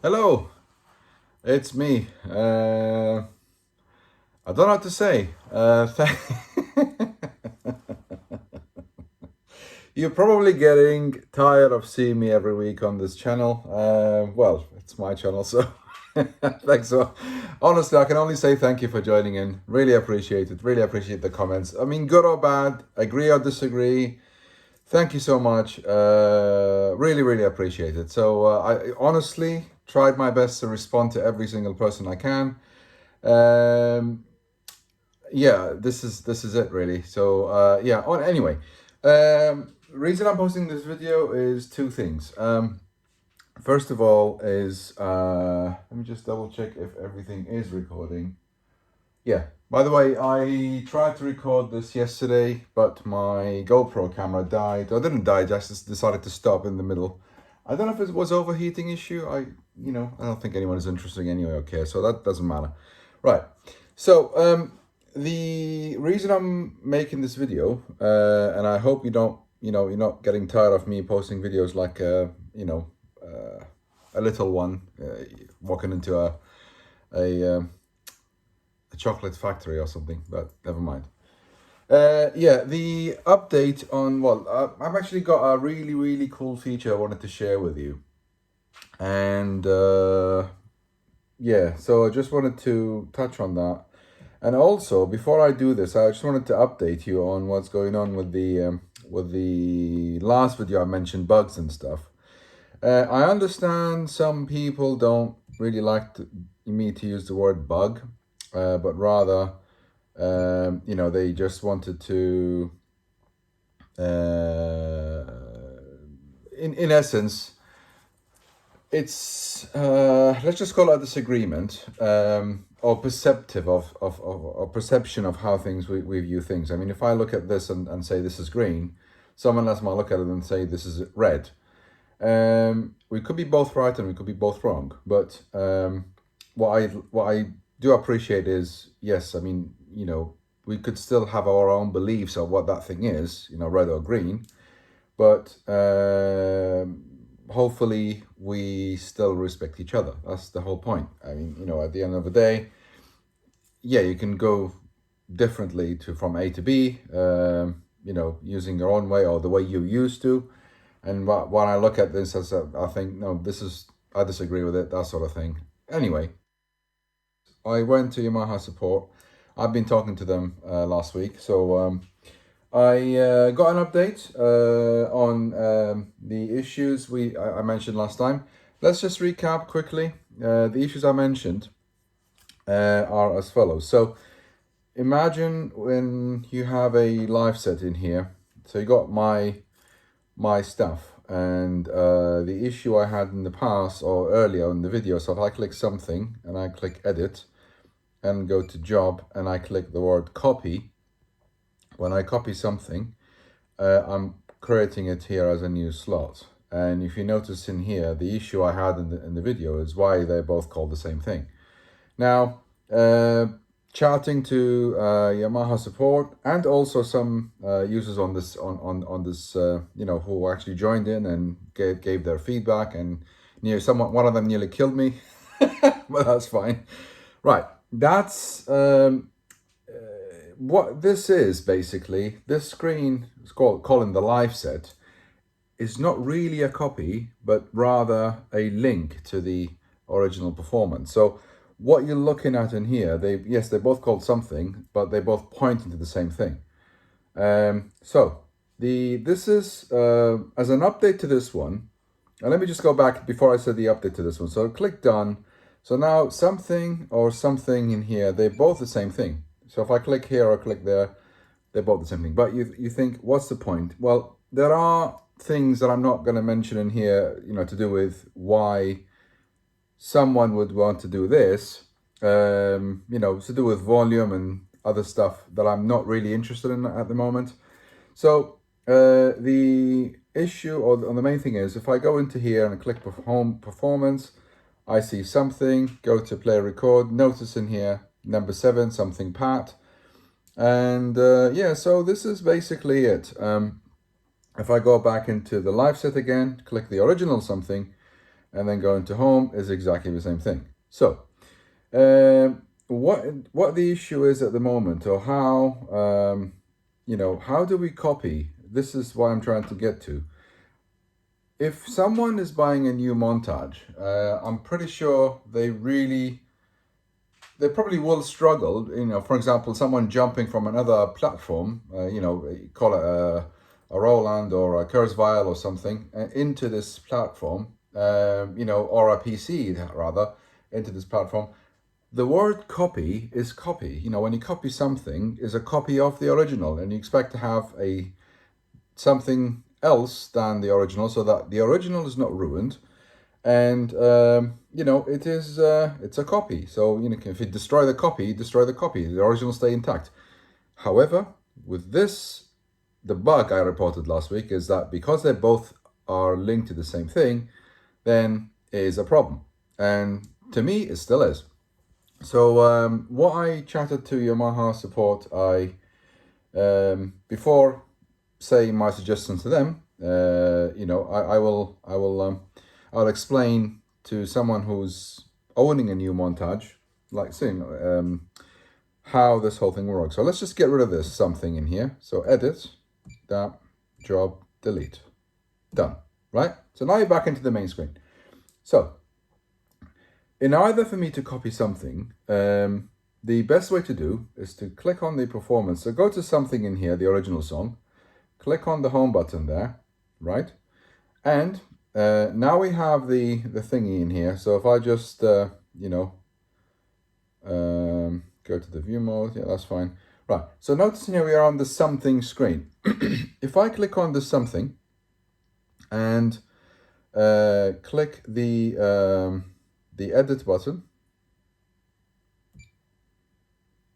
Hello, it's me. I don't know what to say. You're probably getting tired of seeing me every week on this channel. Well, it's my channel, so thanks. So, honestly, I can only say thank you for joining in. Really appreciate it. Really appreciate the comments. I mean, good or bad, agree or disagree. Thank you so much. Really, really appreciate it. So I honestly tried my best to respond to every single person I can. Um, yeah, this is it really. So yeah. Anyway, reason I'm posting this video is two things. First of all is let me just double check if everything is recording. Yeah. By the way, I tried to record this yesterday, but my GoPro camera died. I didn't die, just decided to stop in the middle. I don't know if it was overheating issue. I don't think anyone is interested anyway. Okay, so that doesn't matter. Right. So, the reason I'm making this video, and I hope you don't, you're not getting tired of me posting videos like, a little one walking into a a chocolate factory or something, but never mind. Yeah, the update on, well, I've actually got a really, really cool feature I wanted to share with you. And yeah, so I just wanted to touch on that. And also, before I do this, I just wanted to update you on what's going on with the last video I mentioned bugs and stuff. I understand some people don't really like me to use the word bug, but rather they just wanted to, in essence, it's let's just call it a disagreement, or perceptive or perception of how we view things. I mean, if I look at this and say this is green, someone else might look at it and say this is red. We could be both right and we could be both wrong, but what I do appreciate is, yes, I mean, we could still have our own beliefs of what that thing is, red or green, but hopefully we still respect each other. That's the whole point. I mean, at the end of the day, yeah, you can go differently from A to B, using your own way or the way you used to. And when I look at this, I think, no, I disagree with it, that sort of thing. Anyway, I went to Yamaha support. I've been talking to them last week. So I got an update on the issues I mentioned last time. Let's just recap quickly. The issues I mentioned are as follows. So imagine when you have a live set in here. So you got my stuff, and the issue I had in the past or earlier in the video. So if I click something and I click edit and go to job and I click the word copy, when I copy something, I'm creating it here as a new slot. And if you notice in here, the issue I had in the video is why they're both called the same thing. Now, chatting to Yamaha support and also some users on this who actually joined in and gave their feedback, and one of them nearly killed me, but that's fine. Right, that's what this is basically. This screen is calling the live set is not really a copy, but rather a link to the original performance. So what you're looking at in here, they're both called something, but they both point into the same thing. So this is as an update to this one. And let me just go back before I said the update to this one. So click done. So now something or something in here, they're both the same thing. So if I click here or click there, they're both the same thing. But you think, what's the point? Well, there are things that I'm not going to mention in here, to do with why someone would want to do this, to do with volume and other stuff that I'm not really interested in at the moment. So the issue or the main thing is, if I go into here and click performance, I see something, go to play record, notice in here, number 7, something pat. And yeah, so this is basically it. If I go back into the live set again, click the original something, and then going to home is exactly the same thing. So what the issue is at the moment, or how how do we copy? This is what I'm trying to get to. If someone is buying a new montage, I'm pretty sure they probably will struggle. For example, someone jumping from another platform, call it a Roland or a Kurzweil or something, into this platform, or a PC rather, into this platform. The word copy is copy. When you copy something, is a copy of the original, and you expect to have something else than the original, so that the original is not ruined, and it's a copy. So if you destroy the copy, the original stay intact. However, with this, the bug I reported last week is that because they both are linked to the same thing, then it is a problem, and to me it still is. So what I chatted to Yamaha support, before saying my suggestions to them, I'll explain to someone who's owning a new montage, like saying how this whole thing works. So let's just get rid of this something in here. So edit, that, job, delete, done. Right? So now you're back into the main screen. So in order for me to copy something, the best way to do is to click on the performance. So go to something in here, the original song, click on the home button there, right? And now we have the thingy in here. So if I just, go to the view mode, yeah, that's fine. Right, so notice here we are on the something screen. If I click on the something and click the edit button,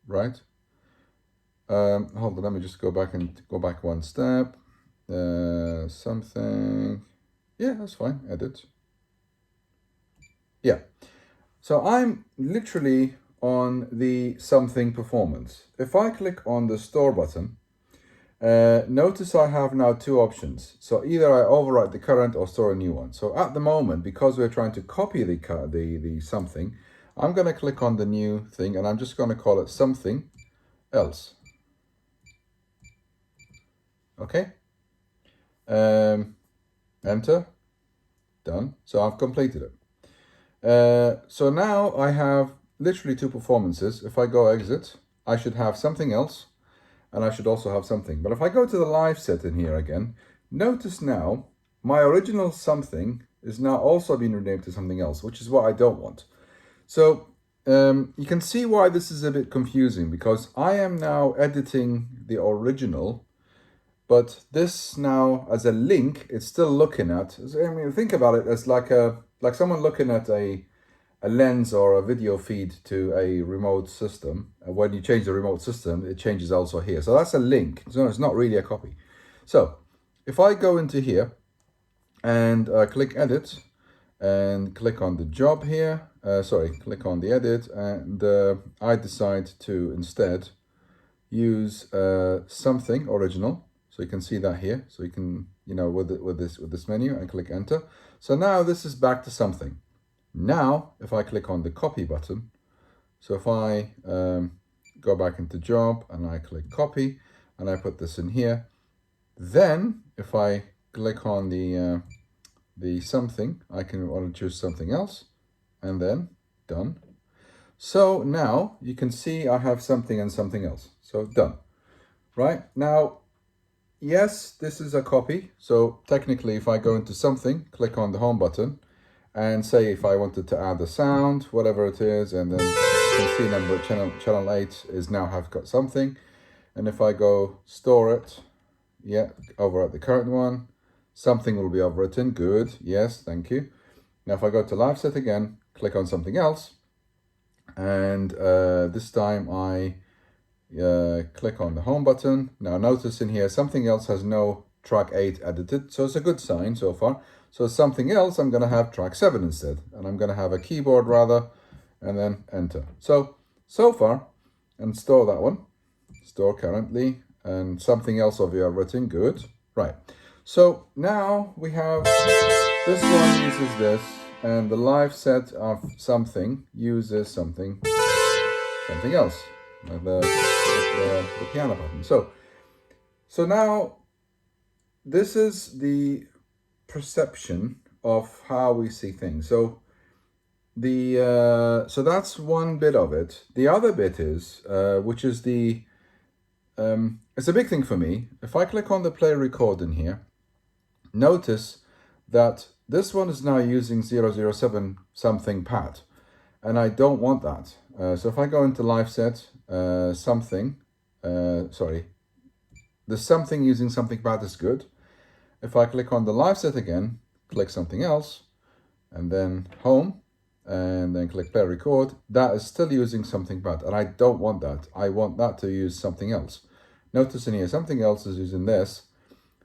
right? Hold on, let me just go back one step. Something, yeah, that's fine, edit. Yeah, so I'm literally on the something performance. If I click on the store button, notice I have now two options. So either I overwrite the current or store a new one. So at the moment, because we're trying to copy the something, I'm going to click on the new thing, and I'm just going to call it something else. Okay. Enter. Done. So I've completed it. So now I have literally two performances. If I go exit, I should have something else, and I should also have something. But if I go to the live set in here again, notice now my original something is now also being renamed to something else, which is what I don't want. So you can see why this is a bit confusing, because I am now editing the original, but this now as a link, it's still looking at, I mean, think about it as like someone looking at a lens or a video feed to a remote system. And when you change the remote system, it changes also here. So that's a link. So it's not really a copy. So if I go into here and click edit and click on the job here, click on the edit, and I decide to instead use something original. So you can see that here. So you can, with this menu, and click enter. So now this is back to something. Now, if I click on the copy button, so if I go back into job and I click copy and I put this in here, then if I click on the something, I can want to choose something else, and then done. So now you can see I have something and something else. So done. Right now, yes, this is a copy. So technically, if I go into something, click on the home button, and say if I wanted to add a sound, whatever it is, and then you can see number channel 8 is now have got something. And if I go store it, yeah, overwrite the current one, something will be overwritten. Good, yes, thank you. Now if I go to live set again, click on something else, and this time I click on the home button. Now notice in here something else has no track 8 edited, so it's a good sign so far. So something else, I'm going to have track 7 instead, and I'm going to have a keyboard rather, and then enter. So far, and store that one, store currently, and something else of you written. Good, right. So now we have, this one uses this, and the live set of something uses something else, like the piano button. So now this is the perception of how we see things. So so that's one bit of it. The other bit is which is it's a big thing for me. If I click on the play record in here, notice that this one is now using 007 something pad, and I don't want that. So if I go into live set, something, sorry, the something using something pad is good. If I click on the live set again, click something else, and then home, and then click play record, that is still using something pad, and I don't want that. I want that to use something else. Notice in here, something else is using this.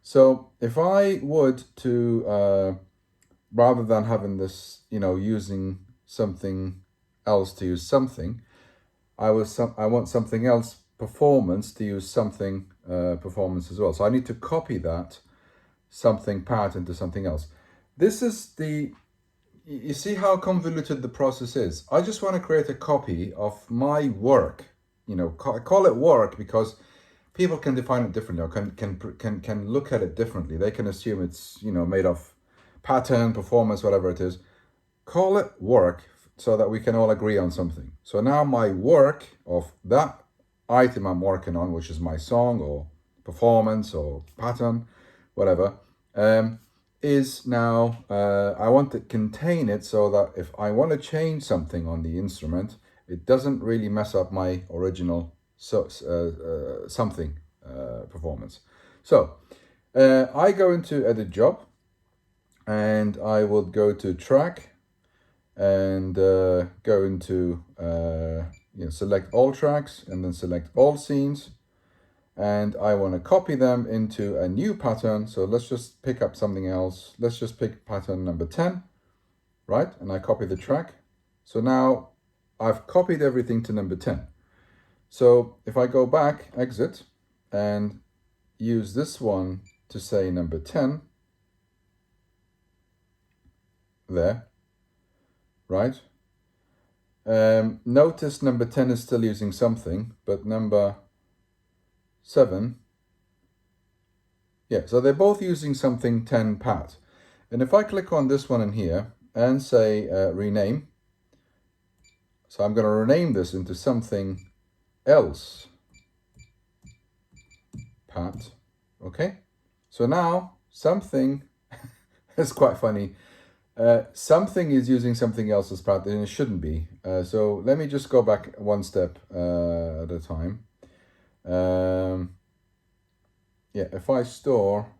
So if I would to, rather than having this, using something else to use something, I want something else performance to use something performance as well. So I need to copy that something pad into something else. This is you see how convoluted the process is. I just want to create a copy of my work. Call it work because people can define it differently, or can look at it differently. They can assume it's made of pattern, performance, whatever it is. Call it work so that we can all agree on something. So now my work of that item I'm working on, which is my song or performance or pattern, whatever, is now I want to contain it so that if I want to change something on the instrument, it doesn't really mess up my original something performance. So I go into edit job, and I will go to track and go into select all tracks, and then select all scenes, and I want to copy them into a new pattern. So let's just pick up something else. Let's just pick pattern number 10, right? And I copy the track. So now I've copied everything to number 10. So if I go back, exit, and use this one to say number 10, there, right? Notice number 10 is still using something, but number 7, yeah, so they're both using something 10 pad. And if I click on this one in here and say rename, so I'm going to rename this into something else pad. Okay, so now something is quite funny. Something is using something else's pad, and it shouldn't be. So let me just go back one step at a time. Yeah, if I store,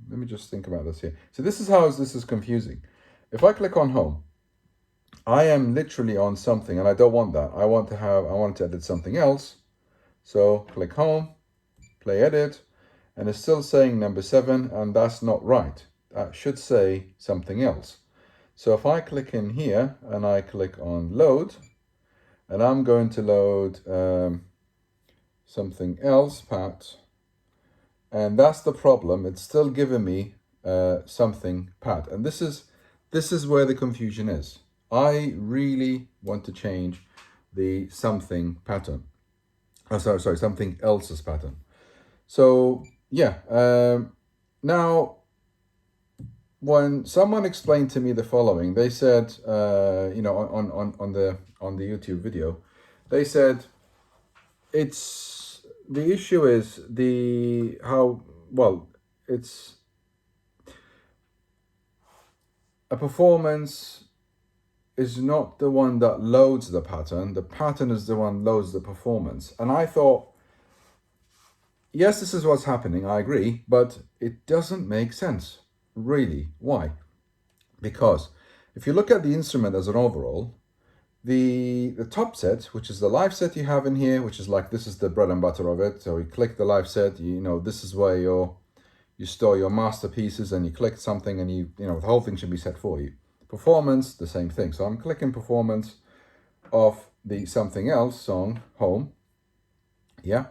let me just think about this here. So this is how this is confusing. If I click on home, I am literally on something, and I don't want that. I want to edit something else. So click home, play edit, and it's still saying number 7, and that's not right. That should say something else. So if I click in here and I click on load, and I'm going to load something else pad, and that's the problem. It's still giving me something pad, and this is where the confusion is. I really want to change the something pattern. Oh, sorry, something else's pattern. So yeah, now when someone explained to me the following, they said, on the YouTube video, they said the issue is it's a performance is not the one that loads the pattern is the one loads the performance. And I thought, yes, this is what's happening, I agree, but it doesn't make sense. Really. Why? Because if you look at the instrument as an overall, the top set, which is the live set you have in here, which is like, this is the bread and butter of it. So you click the live set, this is where you store your masterpieces, and you click something, and the whole thing should be set for you. Performance, the same thing. So I'm clicking performance of the something else song, home. Yeah.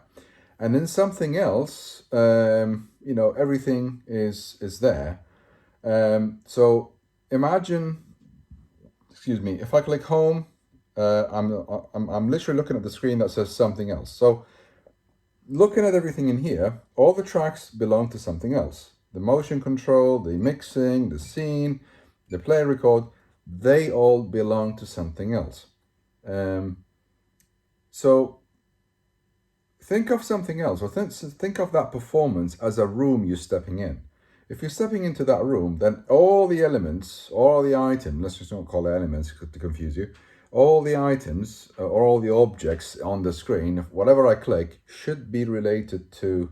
And then something else, everything is there. So imagine excuse me, if I click home, I'm literally looking at the screen that says something else. So looking at everything in here, all the tracks belong to something else. The motion control, the mixing, the scene, the play record, they all belong to something else. So think of something else, or think of that performance as a room you're stepping in. If you're stepping into that room, then all the elements, all the items, let's just not call it elements to confuse you, all the items or all the objects on the screen, whatever I click, should be related to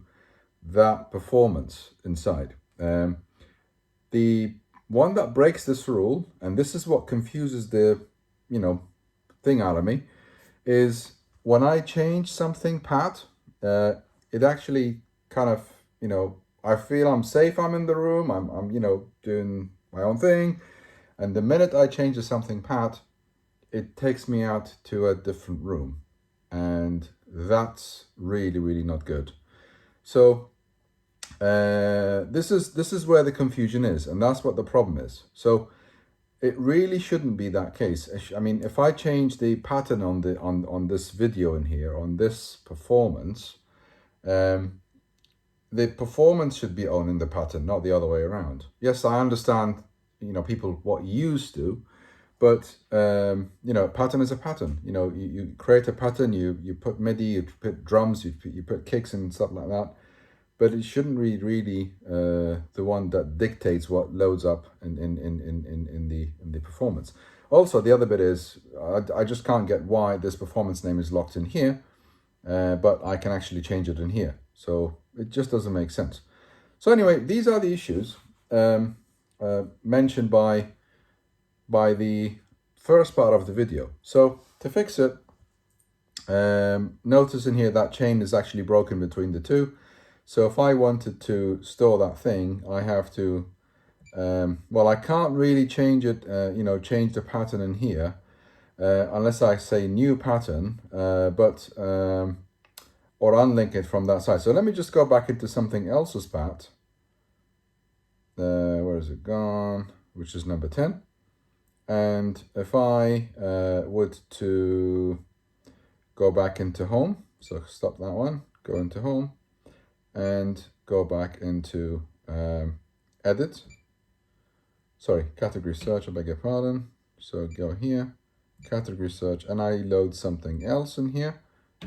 that performance inside. The one that breaks this rule, and this is what confuses the, thing out of me, is when I change something, Pat, it actually kind of, I feel I'm safe, I'm in the room, I'm doing my own thing. And the minute I change to something, Pat, it takes me out to a different room. And that's really, really not good. So this is where the confusion is, and that's what the problem is. So it really shouldn't be that case. I mean, if I change the pattern on this video in here, on this performance, the performance should be owning the pattern, not the other way around. Yes, I understand, people what used to, but pattern is a pattern. You create a pattern, you put MIDI, you put drums, you put kicks and stuff like that. But it shouldn't be really the one that dictates what loads up in the performance. Also, the other bit is I just can't get why this performance name is locked in here, but I can actually change it in here. So it just doesn't make sense. So anyway, these are the issues mentioned by the first part of the video. So to fix it, notice in here that chain is actually broken between the two. So if I wanted to store that thing, I have to, well, I can't really change it, change the pattern in here, unless I say new pattern, or unlink it from that side. So let me just go back into something else's path. Where is it gone? Which is number 10. And if I would to go back into home, so stop that one, go into home, and go back into edit. Sorry, category search, I beg your pardon. So go here, category search, and I load something else in here,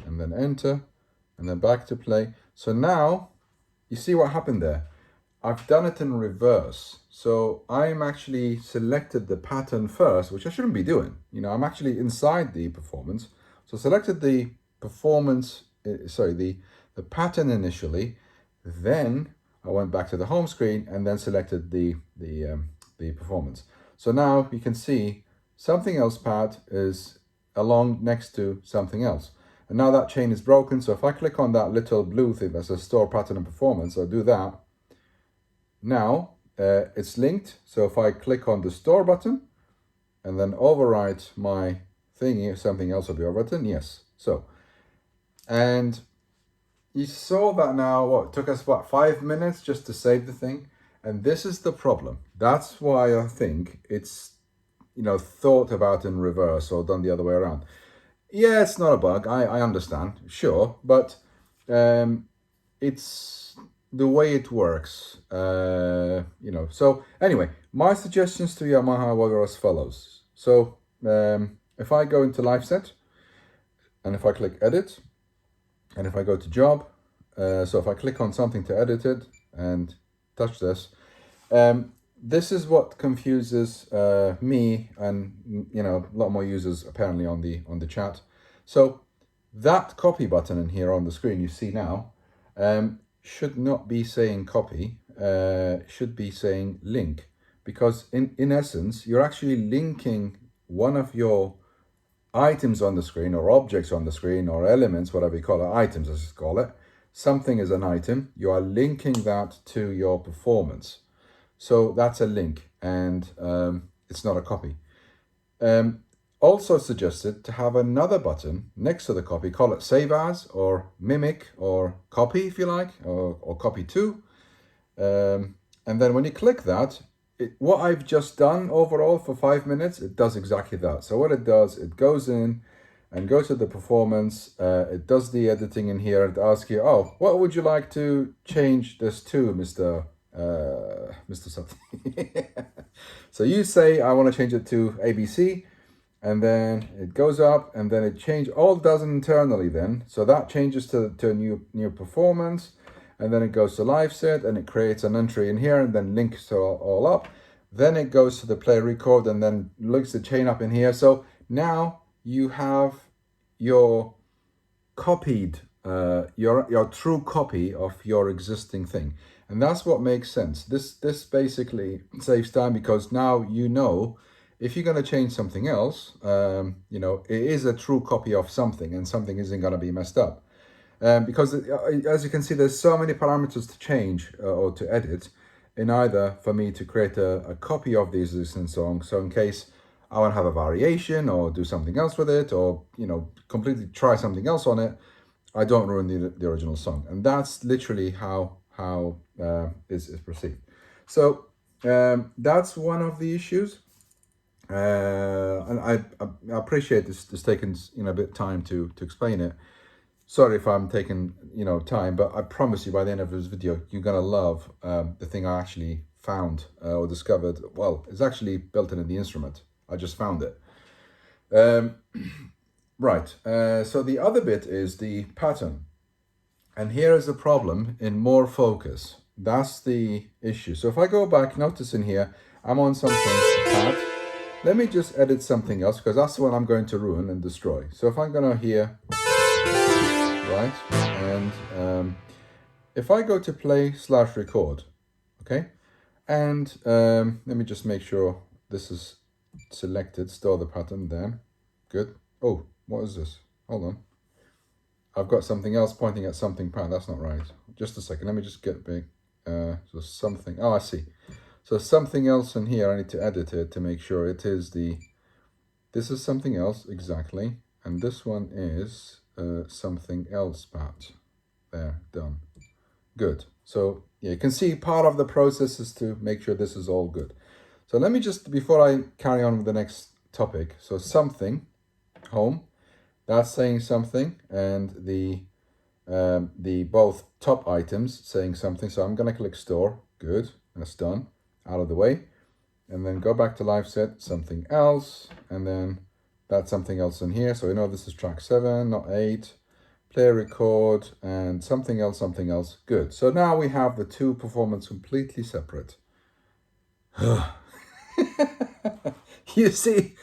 and then enter, and then back to play. So now, you see what happened there? I've done it in reverse. So I'm actually selected the pattern first, which I shouldn't be doing. I'm actually inside the performance. So selected the performance, the pattern initially, then I went back to the home screen and then selected the performance. So now you can see something else part is along next to something else. And now that chain is broken. So if I click on that little blue thing that says store pattern and performance, I'll do that. Now it's linked. So if I click on the store button and then overwrite my thingy, something else will be overwritten. Yes. So, and you saw that now, it took us 5 minutes just to save the thing. And this is the problem. That's why I think it's, thought about in reverse or done the other way around. Yeah, it's not a bug. I understand, sure. But it's the way it works, So anyway, my suggestions to Yamaha were as follows. So if I go into live set and if I click edit, and if I go to job, so if I click on something to edit it and touch this, this is what confuses me and a lot more users apparently on the chat. So that copy button in here on the screen you see now should not be saying copy, should be saying link, because in essence you're actually linking one of your items on the screen or objects on the screen or elements, whatever you call it, items let's just call it. Something is an item, you are linking that to your performance. So that's a link, and it's not a copy. Also suggested to have another button next to the copy, call it save as or mimic or copy if you like, or copy to. And then when you click that, what I've just done overall for 5 minutes, it does exactly that. So what it does, it goes in and goes to the performance. It does the editing in here and asks you, oh, what would you like to change this to, Mr. Sati? So you say, I want to change it to ABC, and then it goes up, and then it changes, all does internally then. So that changes to a new performance, and then it goes to live set, and it creates an entry in here, and then links all up. Then it goes to the play record, and then links the chain up in here. So now you have your copied, your true copy of your existing thing. And that's what makes sense. This basically saves time, because now you know if you're going to change something else, you know, it is a true copy of something, and something isn't going to be messed up. Because as you can see, there's so many parameters to change or to edit in either for me to create a copy of the existing song. So in case I want to have a variation or do something else with it, or, you know, completely try something else on it, I don't ruin the original song. And that's literally how is perceived. So that's one of the issues. And I appreciate this taking, you know, a bit of time to explain it. Sorry if I'm taking, you know, time, but I promise you by the end of this video, you're going to love the thing I actually found or discovered. Well, it's actually built in the instrument. I just found it. Right. So the other bit is the pattern. And here is the problem in more focus. That's the issue. So if I go back, notice in here, I'm on something pat. Let me just edit something else, because that's what I'm going to ruin and destroy. So if I'm going to here, right, and if I go to play/record, okay, and let me just make sure this is selected, store the pattern there, good. Oh, what is this? Hold on. I've got something else pointing at something pat. That's not right. Just a second. Let me just get big. So something. Oh, I see. So something else in here. I need to edit it to make sure it is the. This is something else exactly, and this one is something else pat. There, done. Good. So yeah, you can see part of the process is to make sure this is all good. So let me just, before I carry on with the next topic. So something, home. That's saying something, and the both top items saying something. So I'm gonna click store. Good, that's done, out of the way, and then go back to live set, something else, and then that's something else in here. So we know this is track 7, not 8. Play record and something else, something else. Good. So now we have the two performances completely separate. You see,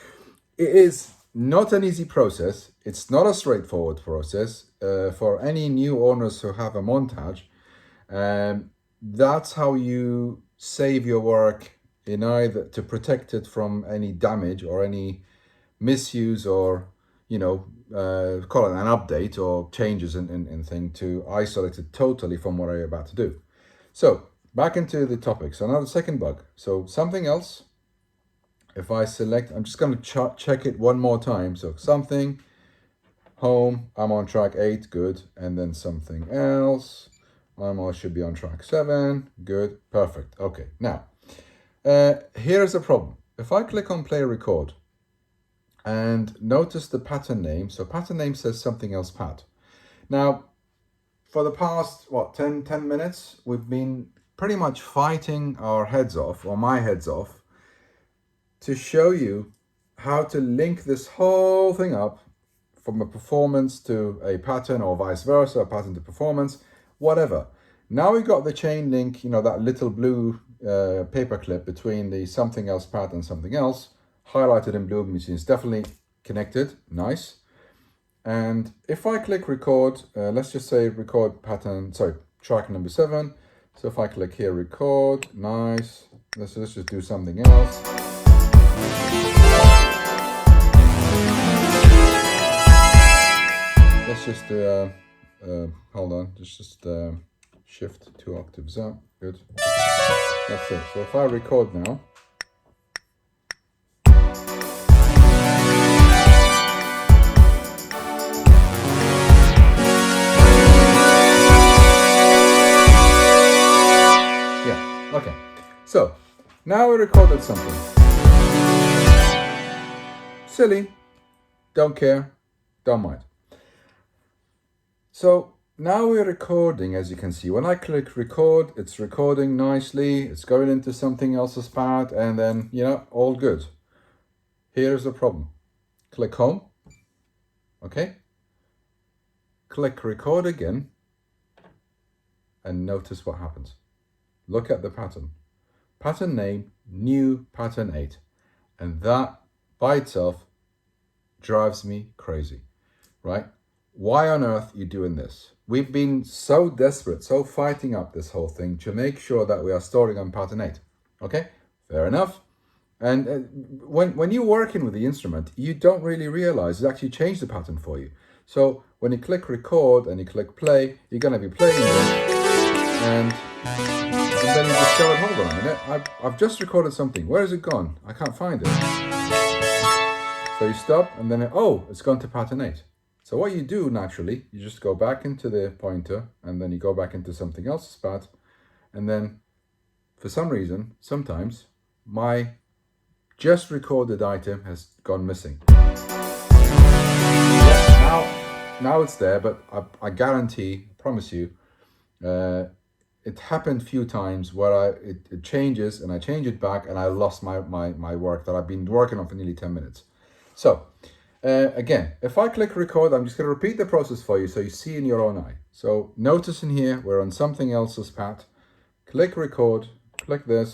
it is not an easy process. It's not a straightforward process for any new owners who have a montage. That's how you save your work, in either to protect it from any damage or any misuse, or, you know, call it an update or changes in thing, to isolate it totally from what I'm about to do. So back into the topic. So now the second bug. So something else. If I select, I'm just going to check it one more time. So something, home, I'm on track 8, good. And then something else, I should be on track 7, good, perfect. Okay, now, here's the problem. If I click on play record, and notice the pattern name. So pattern name says something else pat. Now, for the past, 10 minutes, we've been pretty much fighting our heads off, or my heads off, to show you how to link this whole thing up from a performance to a pattern, or vice versa, a pattern to performance, whatever. Now we got the chain link, you know, that little blue paper clip between the something else pat and something else, highlighted in blue, which is definitely connected, nice. And if I click record, let's just say record pattern, sorry, track number 7. So if I click here, record, nice. Let's just do something else. Let's just hold on, just shift 2 octaves up, good. That's it. So if I record now, okay, so Now we recorded something. Silly, don't care, don't mind. So now we're recording, as you can see. When I click record, it's recording nicely, it's going into something else's part, and then, you know, all good. Here's the problem. Click home, okay? Click record again, and notice what happens. Look at the pattern. Pattern name, new pattern 8. And that by itself drives me crazy, right? Why on earth are you doing this? We've been so desperate, so fighting up this whole thing to make sure that we are storing on pattern 8. Okay, fair enough. And when you're working with the instrument, you don't really realize it actually changed the pattern for you. So when you click record and you click play, you're going to be playing this, and then you discover, hold on a minute, I've just recorded something. Where is it gone? I can't find it. So you stop, and then, it's gone to pattern 8. So what you do naturally, you just go back into the pointer, and then you go back into something else's part, and then for some reason, sometimes, my just recorded item has gone missing. Now it's there, but I guarantee, promise you, it happened a few times where it changes, and I change it back, and I lost my work that I've been working on for nearly 10 minutes. So again, if I click record, I'm just going to repeat the process for you so you see in your own eye. So notice in here, we're on something else's pat. Click record, click this.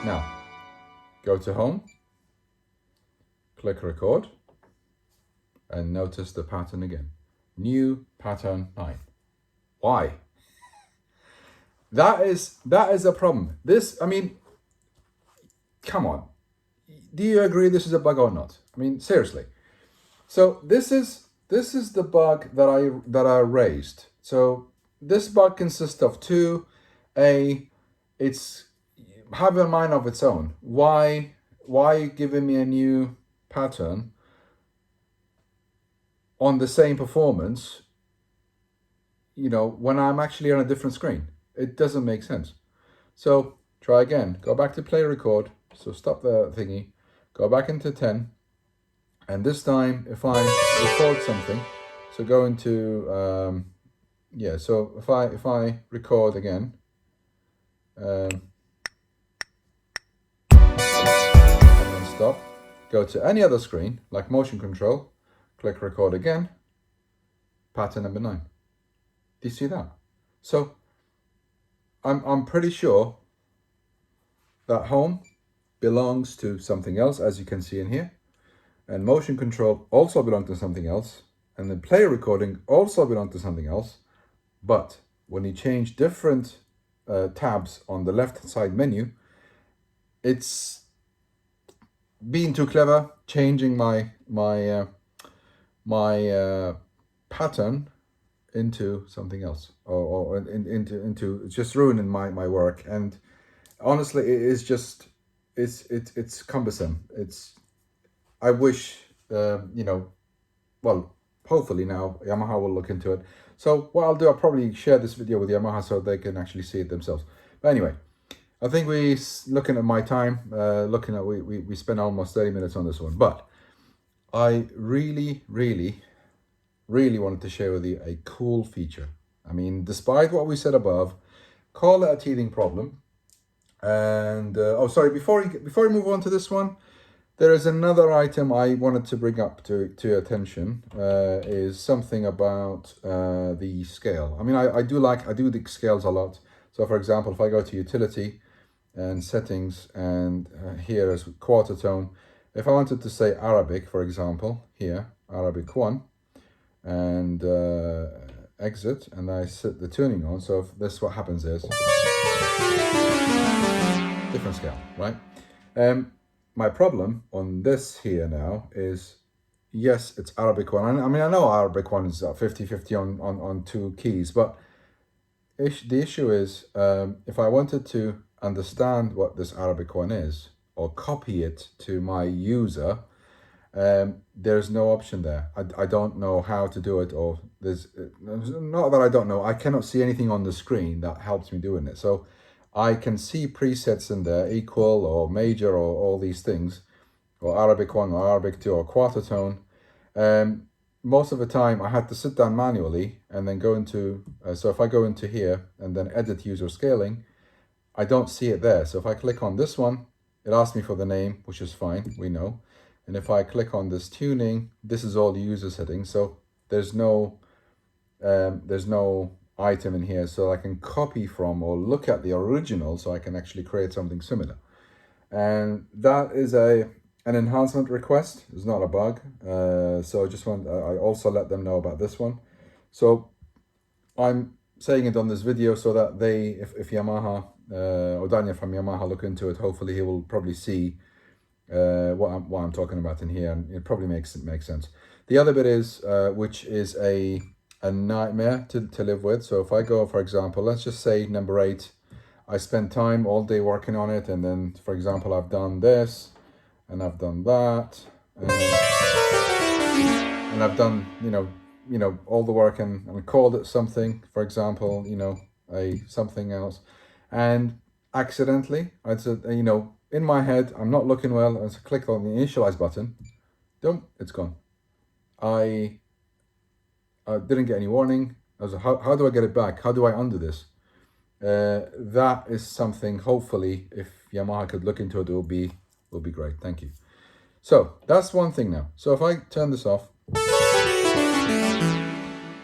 Now, go to home. Click record, and notice the pattern again. New pattern 9. Why? That is a problem. This, I mean, come on. Do you agree this is a bug or not? I mean, seriously. So this is the bug that I raised. So this bug consists of two. It's have a mind of its own. Why giving me a new pattern on the same performance, you know, when I'm actually on a different screen? It doesn't make sense. So try again. Go back to play record. So stop the thingy. Go back into 10. And this time, if I record something, so go into so if I record again, and then stop, go to any other screen like motion control, click record again, pattern number 9. Do you see that? So I'm pretty sure that home belongs to something else, as you can see in here, and motion control also belongs to something else, and the play recording also belongs to something else. But when you change different tabs on the left side menu, it's being too clever, changing my pattern into something else, or into just ruining my work. And honestly, it is just it's cumbersome. I wish well, hopefully now Yamaha will look into it. So what I'll do, I'll probably share this video with Yamaha so they can actually see it themselves. But anyway, I think looking at my time, we spent almost 30 minutes on this one. But I really wanted to share with you a cool feature. I mean, despite what we said above, call it a teething problem. And before we move on to this one, there is another item I wanted to bring up to your attention, is something about the scale. I mean, I do the scales a lot. So for example, if I go to utility and settings, and here is quarter tone, if I wanted to say Arabic, for example, here, Arabic 1, and exit, and I set the tuning on, so if this, what happens is, different scale, right? My problem on this here now is, yes, it's Arabic 1. I mean, I know Arabic 1 is 50-50 on 2 keys, but the issue is, if I wanted to understand what this Arabic one is or copy it to my user, there's no option there. I don't know how to do it, or there's not that I don't know, I cannot see anything on the screen that helps me doing it. So I can see presets in there, equal or major or all these things, or Arabic 1 or Arabic 2 or quarter tone. Most of the time I had to sit down manually and then go into, so if I go into here and then edit user scaling, I don't see it there. So if I click on this one, it asks me for the name, which is fine, we know. And if I click on this tuning, this is all the user settings. So there's no item in here, so I can copy from or look at the original, so I can actually create something similar. And that is an enhancement request. It's not a bug. So I also let them know about this one. So I'm saying it on this video so that they, if Yamaha or Daniel from Yamaha look into it, hopefully he will probably see what I'm talking about in here, and it probably makes sense. The other bit is which is a nightmare to live with. So if I go, for example, let's just say number 8, I spent time all day working on it, and then, for example, I've done this and I've done that, and I've done all the work and called it something, for example, something else, and accidentally I said, in my head, I'm not looking well, I click on the initialize button, boom, it's gone. I didn't get any warning. I was like, how do I get it back? How do I undo this? That is something, hopefully, if Yamaha could look into it, it will be great. Thank you. So that's one thing now. So if I turn this off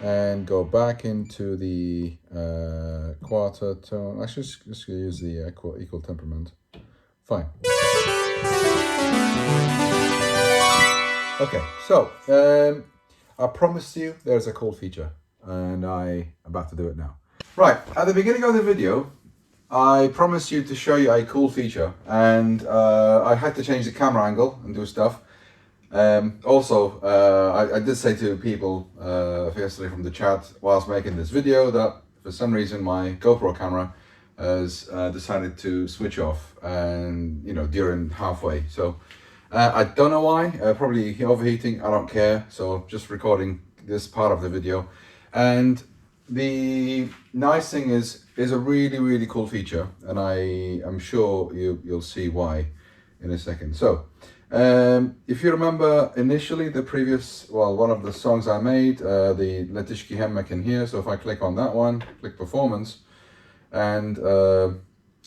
and go back into the quarter tone, actually just use the equal temperament. Fine. Okay, so I promised you there's a cool feature, and I'm about to do it now. Right, at the beginning of the video, I promised you to show you a cool feature, and I had to change the camera angle and do stuff. Also, I did say to people yesterday from the chat whilst making this video that for some reason my GoPro camera has decided to switch off, and during halfway. So I don't know why, probably overheating, I don't care. So just recording this part of the video. And the nice thing is a really cool feature, and I'm sure you'll see why in a second. So if you remember initially the previous, one of the songs I made, the Letishki Hemmek in here. So if I click on that one, click performance, and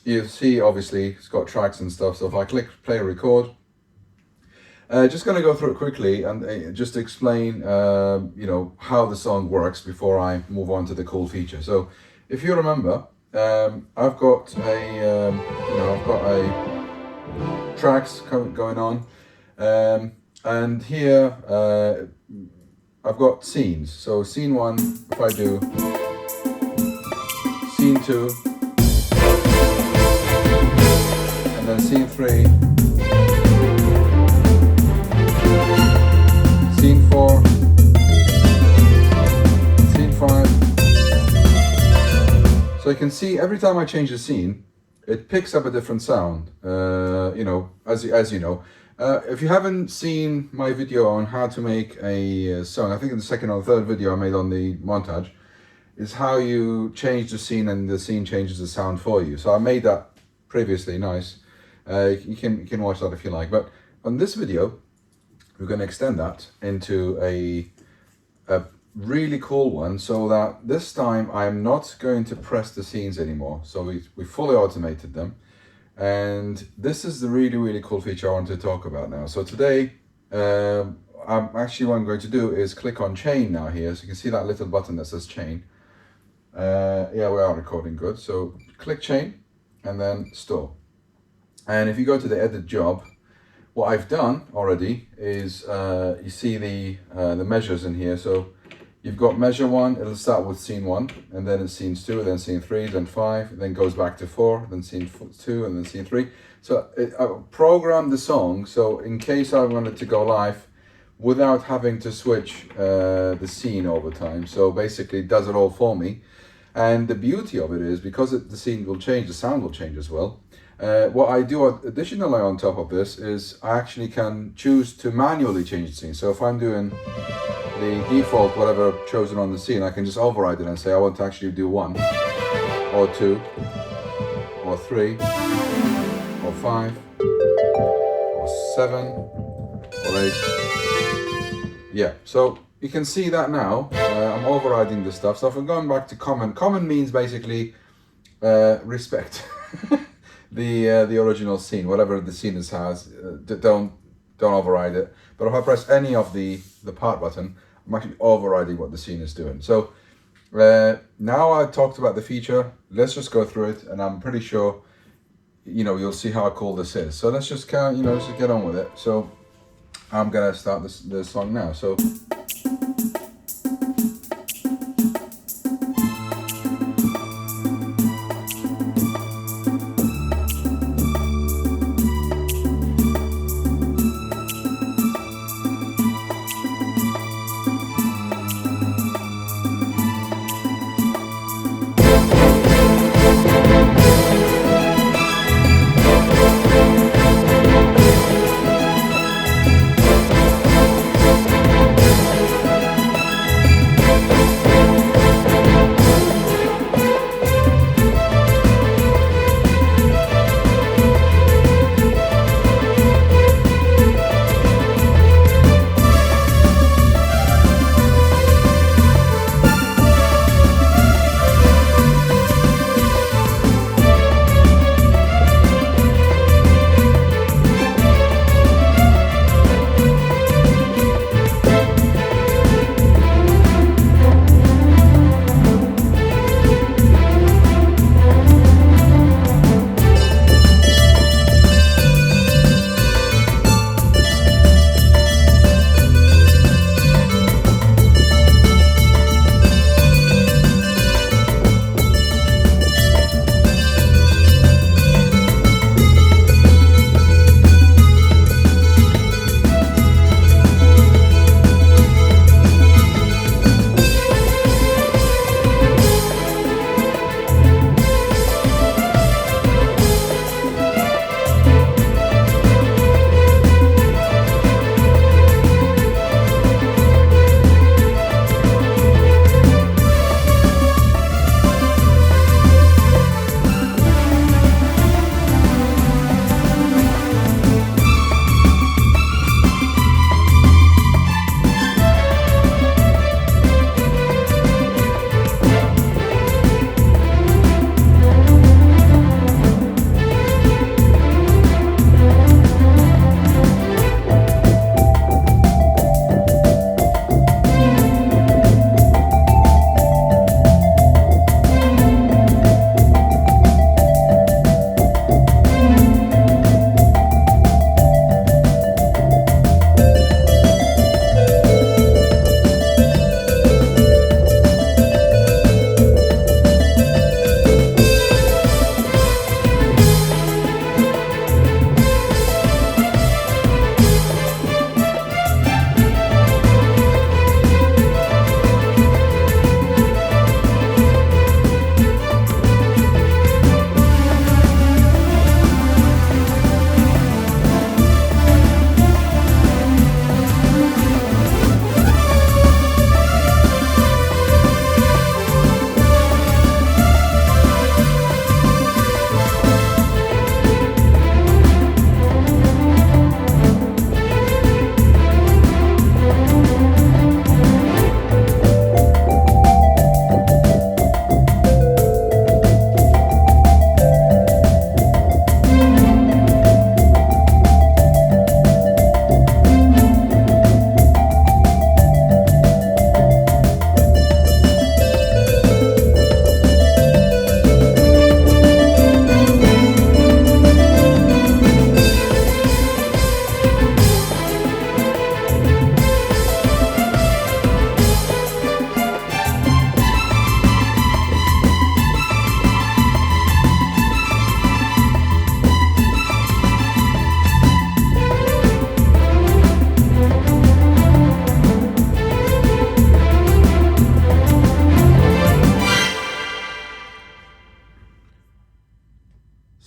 you see obviously it's got tracks and stuff. So if I click play record, just going to go through it quickly and just explain how the song works before I move on to the cool feature. So if you remember, I've got a tracks going on, and here I've got scenes. So scene 1, if I do scene 2, and then scene 3, scene 4, scene 5. So you can see every time I change the scene, it picks up a different sound. As you know, if you haven't seen my video on how to make a song, I think in the second or third video I made on the montage, is how you change the scene and the scene changes the sound for you. So I made that previously, nice. You can watch that if you like. But on this video, we're going to extend that into a really cool one, so that this time I'm not going to press the scenes anymore. So we fully automated them, and this is the really cool feature I want to talk about now. So today, what I'm going to do is click on chain now here. So you can see that little button that says chain. Yeah, we are recording good. So click chain and then store. And if you go to the edit job, what I've done already is you see the measures in here. So you've got measure 1, it'll start with scene 1, and then it's scenes 2, then scene 3, then 5, then goes back to 4, then scene 2, and then scene 3. So I programmed the song so in case I wanted to go live without having to switch the scene over time. So basically it does it all for me. And the beauty of it is, because the scene will change, the sound will change as well. What I do additionally on top of this is I actually can choose to manually change the scene. So if I'm doing the default, whatever chosen on the scene, I can just override it and say I want to actually do 1 or 2 or 3 or 5 or 7 or 8. Yeah, so you can see that now. I'm overriding the stuff. So if I'm going back to common, common means basically respect the original scene, whatever the scene has. Don't override it. But if I press any of the part button, I'm actually overriding what the scene is doing. So now I talked about the feature. Let's just go through it, and I'm pretty sure you'll see how cool this is. So let's just just get on with it. So I'm gonna start the song now. So.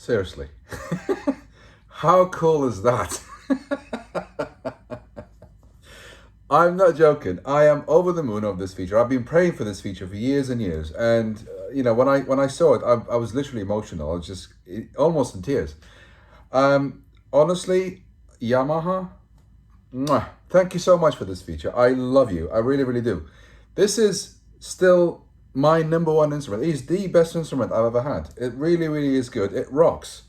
Seriously. How cool is that? I'm not joking. I am over the moon of this feature. I've been praying for this feature for years and years. And when I saw it, I was literally emotional. I was just almost in tears. Honestly, Yamaha, mwah, thank you so much for this feature. I love you. I really, really do. This is still my number one instrument. It is the best instrument I've ever had. It really, really is good. It rocks.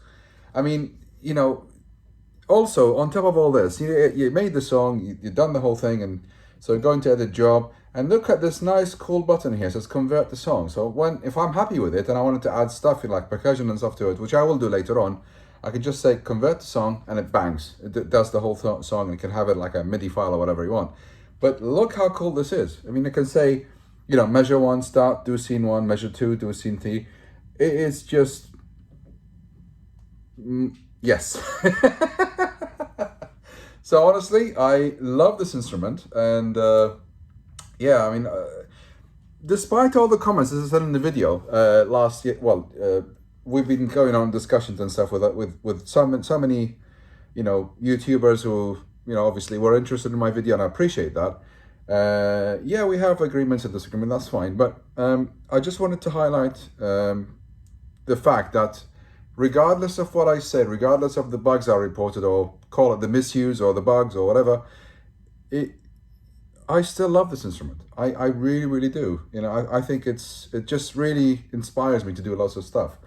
I mean, also, on top of all this, you made the song, you've done the whole thing, and so going to edit job, and look at this nice cool button here, it says convert the song. So if I'm happy with it and I wanted to add stuff like percussion and stuff to it, which I will do later on, I can just say convert the song and it bangs. It does the whole song, and you can have it like a MIDI file or whatever you want. But look how cool this is. I mean, it can say, measure 1, start, do scene 1, measure 2, do scene 3. It is just, yes. So honestly, I love this instrument, and yeah, I mean, despite all the comments, as I said in the video last year, we've been going on discussions and stuff with so many, YouTubers who obviously were interested in my video, and I appreciate that. Yeah, we have agreements and disagreement. That's fine, but I just wanted to highlight the fact that, regardless of what I said, regardless of the bugs I reported, or call it the misuse or the bugs or whatever, I still love this instrument. I really, really do. I think it just really inspires me to do lots of stuff.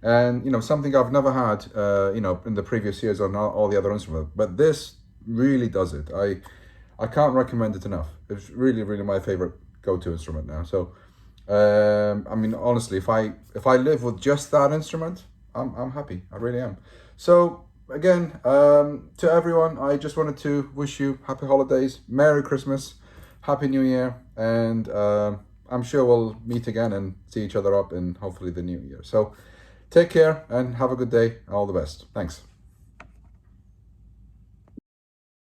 And, something I've never had, in the previous years on all the other instruments. But this really does it. I can't recommend it enough. It's really, really my favorite go-to instrument now. So, I mean, honestly, if I live with just that instrument, I'm happy. I really am. So again, to everyone, I just wanted to wish you happy holidays, Merry Christmas, Happy New Year, and I'm sure we'll meet again and see each other up in hopefully the new year. So take care and have a good day. All the best. Thanks.